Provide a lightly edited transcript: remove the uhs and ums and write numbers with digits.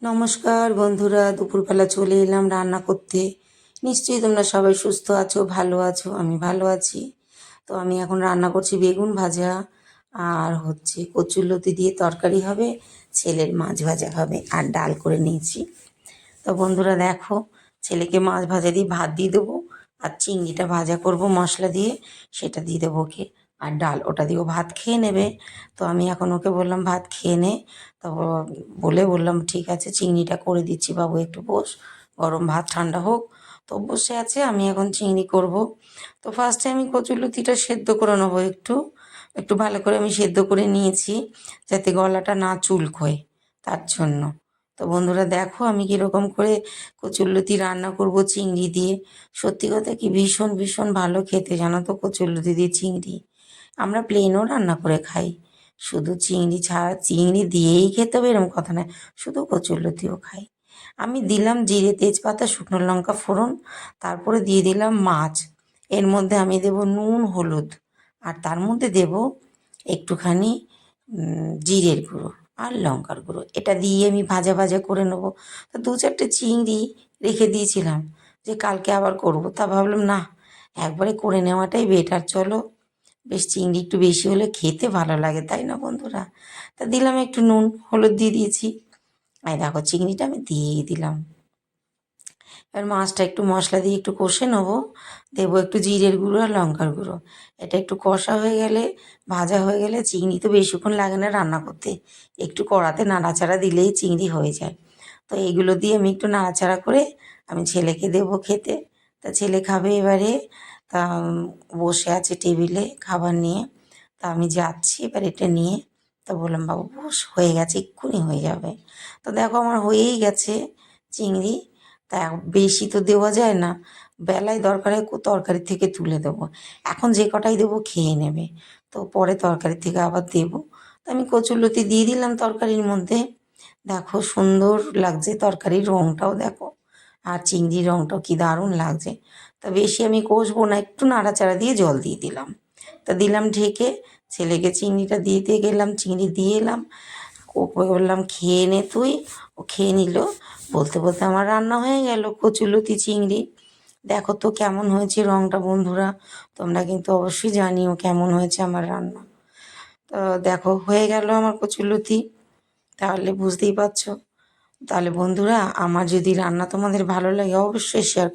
নমস্কার বন্ধুরা, দুপুরবেলা চলে এলাম রান্না করতে। নিশ্চয়ই তোমরা সবাই সুস্থ আছো, ভালো আছো, আমি ভালো আছি। তো আমি এখন রান্না করছি বেগুন ভাজা, আর কচুরলতি দিয়ে তরকারি হবে, ছেলের মাছ ভাজা হবে, আর ডাল করে নিয়েছি। তো বন্ধুরা দেখো, ছেলেকে মাছ ভাজা দিয়ে ভাত দিয়ে দেবো, আর চিংড়িটা ভাজা করব মশলা দিয়ে, সেটা দিয়ে দেবো ওকে। আর ডাল ওটা দিয়েও ভাত খেয়ে নেবে। তো আমি এখন ওকে বললাম ভাত খেয়ে নে। তো বললাম ঠিক আছে, চিংড়িটা করে দিচ্ছি, বাবু একটু বস, গরম ভাত ঠান্ডা হোক। তো বসে আছে, আমি এখন চিংড়ি করব। তো ফার্স্টে আমি কচুরলতিটা সেদ্ধ করে নেবো, একটু একটু ভালো করে আমি সেদ্ধ করে নিয়েছি, যাতে গলাটা না চুলকোয়, তার জন্য। তো বন্ধুরা দেখো আমি কীরকম করে কচুরলতি রান্না করব চিংড়ি দিয়ে। সত্যি কথা কি, ভীষণ ভীষণ ভালো খেতে, জানো তো, কচুরলতি দিয়ে চিংড়ি। আমরা প্লেনও রান্না করে খাই, শুধু চিংড়ি ছাড়া, চিংড়ি দিয়েই খেতে হবে এরকম কথা নয়, শুধু কচুরলতিও খাই। আমি দিলাম জিরে, তেজপাতা, শুকনো লঙ্কা ফোড়ন, তারপরে দিয়ে দিলাম মাছ। এর মধ্যে আমি দেব নুন, হলুদ, আর তার মধ্যে দেব একটুখানি জিরের গুঁড়ো আর লঙ্কার গুঁড়ো। এটা দিয়ে আমি ভাজা ভাজা করে নেবো। তো 2-4টে চিংড়ি রেখে দিয়েছিলাম যে কালকে আবার করব, তা ভাবলাম না, একবারে করে নেওয়াটাই বেটার। চলো, বেশ চিংড়ি একটু বেশি হলে খেতে ভালো লাগে, তাই না বন্ধুরা? তা দিলাম একটু নুন, হলুদ দিয়ে দিয়েছি। এই দেখো চিংড়িটা আমি দিয়েই দিলাম। এবার মাছটা একটু মশলা দিয়ে একটু কষে নেবো, দেবো একটু জিরের গুঁড়ো আর লঙ্কার গুঁড়ো। এটা একটু কষা হয়ে গেলে, ভাজা হয়ে গেলে, চিংড়ি তো বেশিক্ষণ লাগে না রান্না করতে, একটু কড়াতে নাড়াচাড়া দিলেই চিংড়ি হয়ে যায়। তো এইগুলো দিয়ে আমি একটু নাড়াচাড়া করে আমি ছেলেকে দেবো খেতে। তা ছেলে খাবে এবারে। তা বসে আছে টেবিলে খাবার নিয়ে। তা আমি যাচ্ছি এবার এটা নিয়ে। তা বললাম বাবু বস, হয়ে গেছে, এক্ষুনি হয়ে যাবে। তো দেখো আমার হয়েই গেছে চিংড়ি। তা বেশি তো দেওয়া যায় না, বেলায় দরকার হয় তরকারি থেকে তুলে দেবো, এখন যে কটাই দেবো খেয়ে নেবে, তো পরে তরকারি থেকে আবার দেবো। তো আমি কচুরলতি দিয়ে দিলাম তরকারির মধ্যে। দেখো সুন্দর লাগছে, তরকারির রঙটাও দেখো, আর চিংড়ির রঙটাও কি দারুণ লাগছে। তা বেশি আমি কষবো না, একটু নাড়াচাড়া দিয়ে জল দিয়ে দিলাম। তা দিলাম ঢেকে, ছেলেকে চিংড়িটা দিয়ে গেলাম, চিংড়ি দিয়ে এলাম। ওকে বললাম খেয়ে নে তুই, ও খেয়ে নিল। বলতে বলতে আমার রান্না হয়ে গেল কচুরলতি চিংড়ি। দেখো তো কেমন হয়েছে রঙটা বন্ধুরা, তোমরা কিন্তু অবশ্যই জানিও কেমন হয়েছে আমার রান্না। তো দেখো হয়ে গেল আমার কচুরলতি, তাহলে বুঝতেই পারছো। তাহলে বন্ধুরা, আমার যদি রান্না তোমাদের ভালো লাগে অবশ্যই শেয়ার